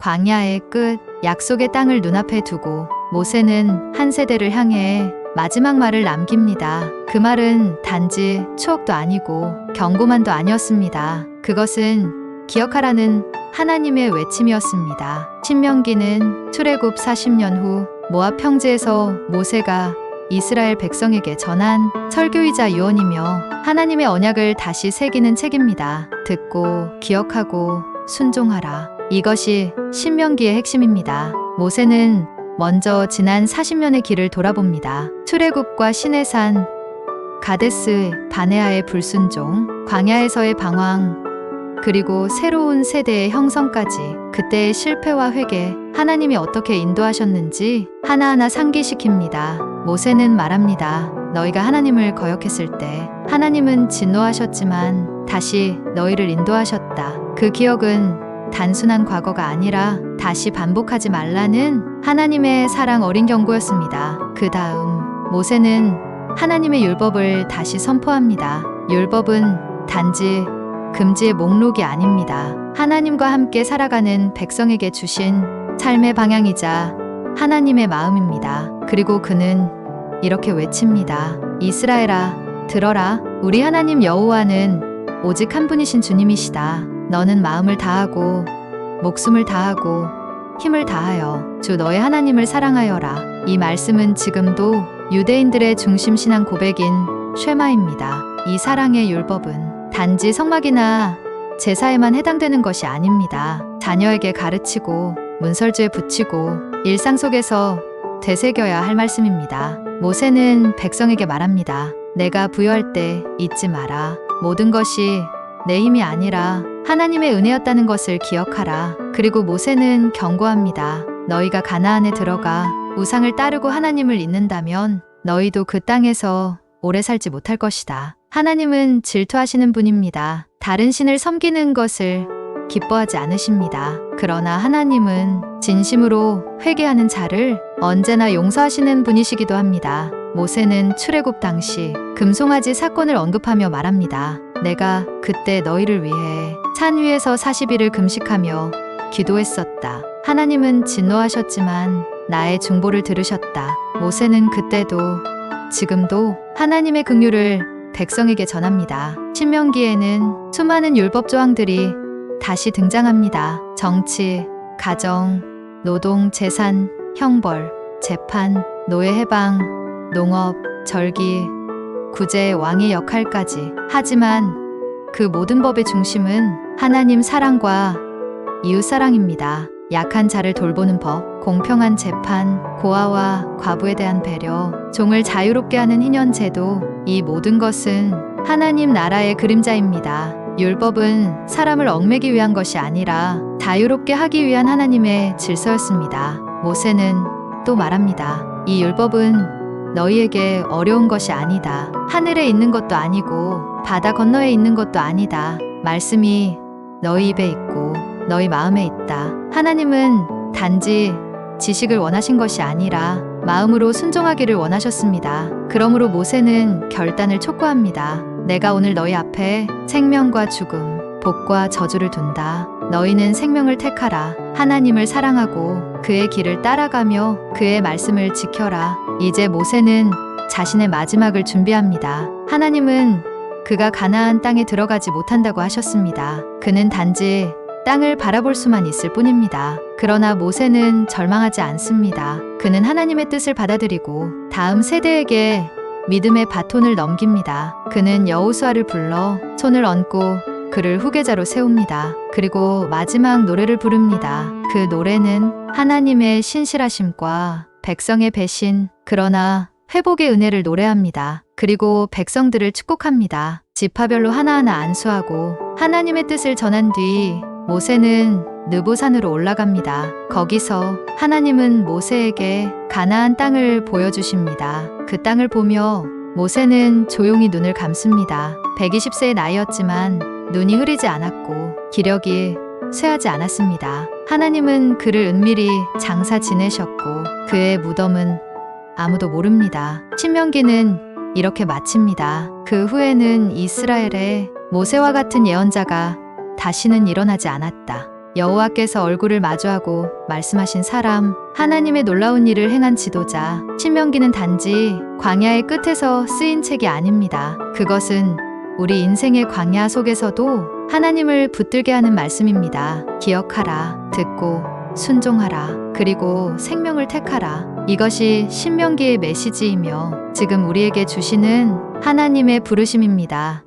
광야의 끝, 약속의 땅을 눈앞에 두고 모세는 한 세대를 향해 마지막 말을 남깁니다. 그 말은 단지 추억도 아니고 경고만도 아니었습니다. 그것은 기억하라는 하나님의 외침이었습니다. 신명기는 출애굽 40년 후 모압 평지에서 모세가 이스라엘 백성에게 전한 설교이자 유언이며 하나님의 언약을 다시 새기는 책입니다. 듣고 기억하고 순종하라. 이것이 신명기의 핵심입니다. 모세는 먼저 지난 40년의 길을 돌아봅니다. 출애굽과 시내산, 가데스 바네아의 불순종, 광야에서의 방황, 그리고 새로운 세대의 형성까지 그때의 실패와 회개, 하나님이 어떻게 인도하셨는지 하나하나 상기시킵니다. 모세는 말합니다. 너희가 하나님을 거역했을 때 하나님은 진노하셨지만 다시 너희를 인도하셨다. 그 기억은 단순한 과거가 아니라 다시 반복하지 말라는 하나님의 사랑 어린 경고였습니다. 그 다음 모세는 하나님의 율법을 다시 선포합니다. 율법은 단지 금지의 목록이 아닙니다. 하나님과 함께 살아가는 백성에게 주신 삶의 방향이자 하나님의 마음입니다. 그리고 그는 이렇게 외칩니다. 이스라엘아, 들어라. 우리 하나님 여호와는 오직 한 분이신 주님이시다. 너는 마음을 다하고 목숨을 다하고 힘을 다하여 주 너의 하나님을 사랑하여라. 이 말씀은 지금도 유대인들의 중심 신앙 고백인 쉐마입니다. 이 사랑의 율법은 단지 성막이나 제사에만 해당되는 것이 아닙니다. 자녀에게 가르치고 문설주에 붙이고 일상 속에서 되새겨야 할 말씀입니다. 모세는 백성에게 말합니다. 내가 부여할 때 잊지 마라. 모든 것이 내 힘이 아니라 하나님의 은혜였다는 것을 기억하라. 그리고 모세는 경고합니다. 너희가 가나안에 들어가 우상을 따르고 하나님을 잊는다면 너희도 그 땅에서 오래 살지 못할 것이다. 하나님은 질투하시는 분입니다. 다른 신을 섬기는 것을 기뻐하지 않으십니다. 그러나 하나님은 진심으로 회개하는 자를 언제나 용서하시는 분이시기도 합니다. 모세는 출애굽 당시 금송아지 사건을 언급하며 말합니다. 내가 그때 너희를 위해 산 위에서 40일을 금식하며 기도했었다. 하나님은 진노하셨지만 나의 중보를 들으셨다. 모세는 그때도 지금도 하나님의 긍휼을 백성에게 전합니다. 신명기에는 수많은 율법 조항들이 다시 등장합니다. 정치, 가정, 노동, 재산, 형벌, 재판, 노예 해방, 농업, 절기, 구제, 왕의 역할까지. 하지만 그 모든 법의 중심은 하나님 사랑과 이웃 사랑입니다. 약한 자를 돌보는 법, 공평한 재판, 고아와 과부에 대한 배려, 종을 자유롭게 하는 희년 제도, 이 모든 것은 하나님 나라의 그림자입니다. 율법은 사람을 얽매기 위한 것이 아니라 자유롭게 하기 위한 하나님의 질서였습니다. 모세는 또 말합니다. 이 율법은 너희에게 어려운 것이 아니다. 하늘에 있는 것도 아니고 바다 건너에 있는 것도 아니다. 말씀이 너희 입에 있고 너희 마음에 있다. 하나님은 단지 지식을 원하신 것이 아니라 마음으로 순종하기를 원하셨습니다. 그러므로 모세는 결단을 촉구합니다. 내가 오늘 너희 앞에 생명과 죽음, 복과 저주를 둔다. 너희는 생명을 택하라. 하나님을 사랑하고 그의 길을 따라가며 그의 말씀을 지켜라. 이제 모세는 자신의 마지막을 준비합니다. 하나님은 그가 가나안 땅에 들어가지 못한다고 하셨습니다. 그는 단지 땅을 바라볼 수만 있을 뿐입니다. 그러나 모세는 절망하지 않습니다. 그는 하나님의 뜻을 받아들이고 다음 세대에게 믿음의 바톤을 넘깁니다. 그는 여호수아를 불러 손을 얹고 그를 후계자로 세웁니다. 그리고 마지막 노래를 부릅니다. 그 노래는 하나님의 신실하심과 백성의 배신, 그러나 회복의 은혜를 노래합니다. 그리고 백성들을 축복합니다. 지파별로 하나하나 안수하고 하나님의 뜻을 전한 뒤 모세는 느보산으로 올라갑니다. 거기서 하나님은 모세에게 가나안 땅을 보여주십니다. 그 땅을 보며 모세는 조용히 눈을 감습니다. 120세의 나이였지만 눈이 흐리지 않았고 기력이 쇠하지 않았습니다. 하나님은 그를 은밀히 장사 지내셨고 그의 무덤은 아무도 모릅니다. 신명기는 이렇게 마칩니다. 그 후에는 이스라엘에 모세와 같은 예언자가 다시는 일어나지 않았다. 여호와께서 얼굴을 마주하고 말씀하신 사람, 하나님의 놀라운 일을 행한 지도자. 신명기는 단지 광야의 끝에서 쓰인 책이 아닙니다. 그것은 우리 인생의 광야 속에서도 하나님을 붙들게 하는 말씀입니다. 기억하라, 듣고 순종하라, 그리고 생명을 택하라. 이것이 신명기의 메시지이며 지금 우리에게 주시는 하나님의 부르심입니다.